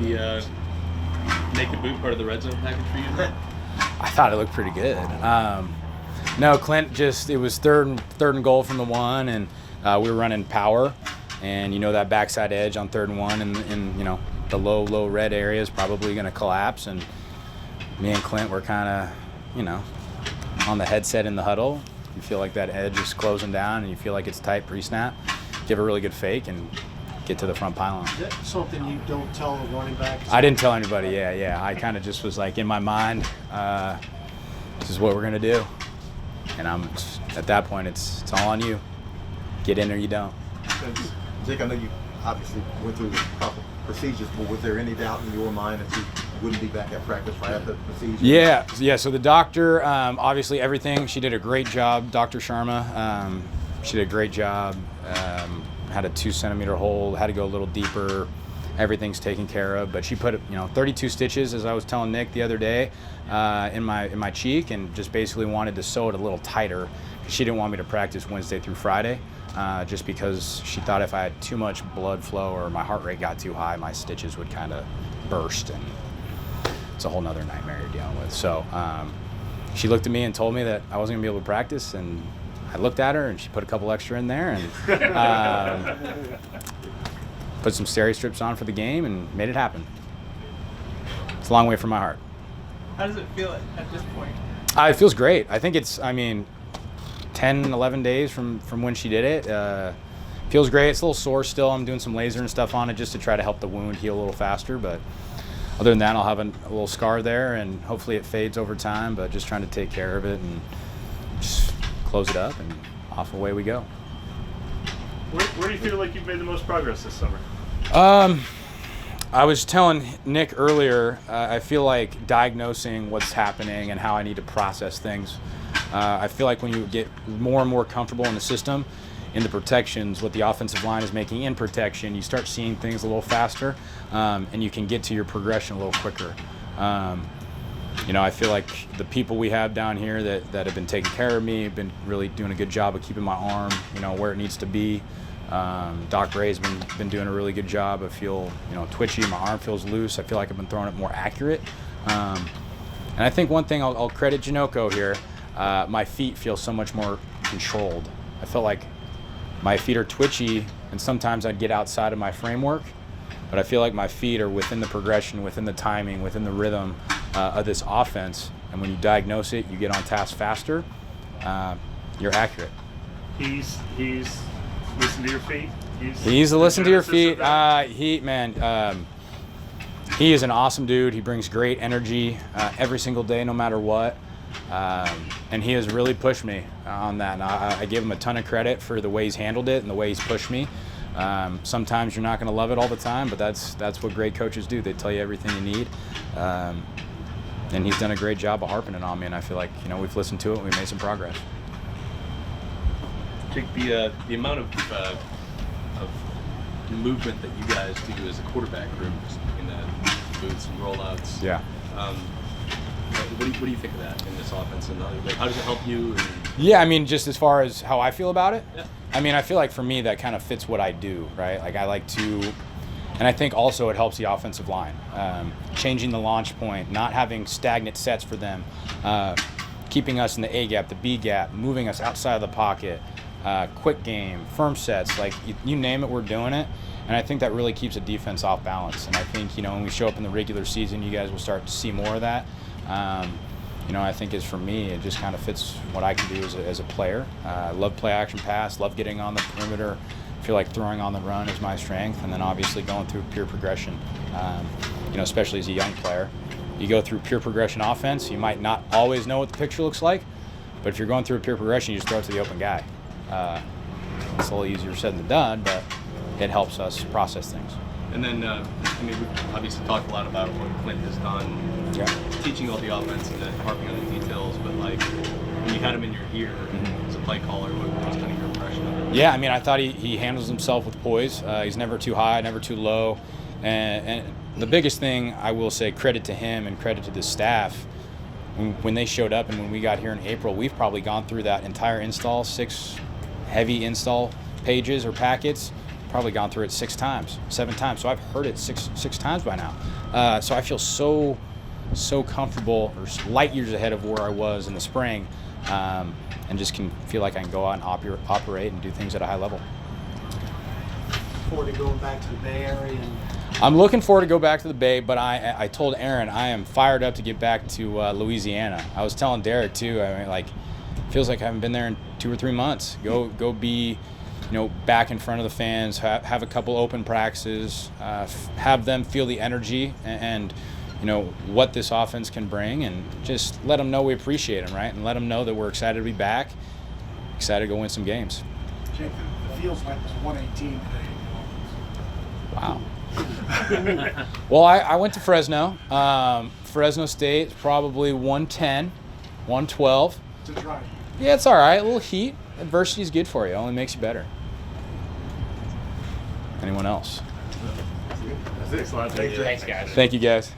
the naked boot part of the red zone package for you? I thought it looked pretty good. No, Clint it was third and goal from the 1, and we were running power, and that backside edge on 3rd and 1, and the low red area is probably going to collapse, and me and Clint were kind of, on the headset in the huddle. You feel like that edge is closing down, and you feel like it's tight pre-snap. Give a really good fake and get to the front pylon. Is that something you don't tell the running back? I didn't tell anybody, yeah. I kind of just was like, in my mind, this is what we're going to do. And at that point, it's all on you. Get in or you don't. Jake, I know you obviously went through the proper procedures, but was there any doubt in your mind that you wouldn't be back at practice right after the procedure? Yeah. So the doctor, obviously everything, she did a great job. Dr. Sharma, she did a great job. Had a 2-centimeter hole, had to go a little deeper. Everything's taken care of, but she put 32 stitches, as I was telling Nick the other day, in my cheek, and just basically wanted to sew it a little tighter because she didn't want me to practice Wednesday through Friday, just because she thought if I had too much blood flow or my heart rate got too high, my stitches would kind of burst, and it's a whole nother nightmare you're dealing with. So she looked at me and told me that I wasn't gonna be able to practice, and I looked at her and she put a couple extra in there and put some steri strips on for the game and made it happen. It's a long way from my heart. How does it feel at this point? It feels great. I think it's, 10, 11 days from when she did it. Feels great. It's a little sore still. I'm doing some laser and stuff on it just to try to help the wound heal a little faster. But other than that, I'll have a little scar there, and hopefully it fades over time. But just trying to take care of it and just close it up, and off away we go. Where do you feel like you've made the most progress this summer? I was telling Nick earlier, I feel like diagnosing what's happening and how I need to process things. I feel like when you get more and more comfortable in the system, in the protections, what the offensive line is making in protection, you start seeing things a little faster, and you can get to your progression a little quicker. I feel like the people we have down here that have been taking care of me have been really doing a good job of keeping my arm, where it needs to be. Doc Ray's been doing a really good job. I feel, twitchy. My arm feels loose. I feel like I've been throwing it more accurate. And I think one thing I'll credit Janocko here. My feet feel so much more controlled. I felt like my feet are twitchy, and sometimes I'd get outside of my framework. But I feel like my feet are within the progression, within the timing, within the rhythm of this offense. And when you diagnose it, you get on task faster. You're accurate. He's listen to your feet. He's a listen to your feet. He is an awesome dude. He brings great energy every single day, no matter what. And he has really pushed me on that. And I give him a ton of credit for the way he's handled it and the way he's pushed me. Sometimes you're not going to love it all the time, but that's what great coaches do. They tell you everything you need. And he's done a great job of harping it on me, and I feel like we've listened to it and we made some progress. Jake, the amount of movement that you guys do as a quarterback group in the boots and rollouts. Yeah. What do you think of that in this offense? And how does it help you? Yeah, just as far as how I feel about it. Yeah. I feel like for me that kind of fits what I do, right? Like I like to, and I think also it helps the offensive line. Changing the launch point, not having stagnant sets for them, keeping us in the A gap, the B gap, moving us outside of the pocket, quick game, firm sets, like you name it, we're doing it. And I think that really keeps a defense off balance. And I think, when we show up in the regular season, you guys will start to see more of that. I think for me, it just kind of fits what I can do as a player. I love play action pass, love getting on the perimeter. I feel like throwing on the run is my strength, and then obviously going through pure progression, especially as a young player. You go through pure progression offense, you might not always know what the picture looks like, but if you're going through a pure progression, you just throw it to the open guy. It's a little easier said than done, but it helps us process things. And then, we've obviously talked a lot about what Clint has done, teaching all the offense and harping on the details, but when you had him in your ear as a play caller, what was kind of your impression of it? Yeah, I thought he handles himself with poise. He's never too high, never too low. And the biggest thing I will say, credit to him and credit to the staff, when they showed up and when we got here in April, we've probably gone through that entire install, 6 heavy install pages or packets, probably gone through it 6 times, 7 times. So I've heard it six times by now. So I feel so comfortable, or light years ahead of where I was in the spring, and just can feel like I can go out and operate and do things at a high level. Forward to going back to the Bay Area. And I'm looking forward to go back to the Bay, but I told Aaron I am fired up to get back to Louisiana. I was telling Derek too. I mean, like, feels like I haven't been there in 2 or 3 months. Go be, back in front of the fans. Have a couple open practices. Have them feel the energy and what this offense can bring, and just let them know we appreciate them, right? And let them know that we're excited to be back, excited to go win some games. Jake, the feels like it was 118 today. Wow. Well, I went to Fresno. Fresno State is probably 110, 112. To try. Yeah, it's all right. A little heat. Adversity is good for you. It only makes you better. Anyone else? That's it. Thanks, guys. Thank you, guys.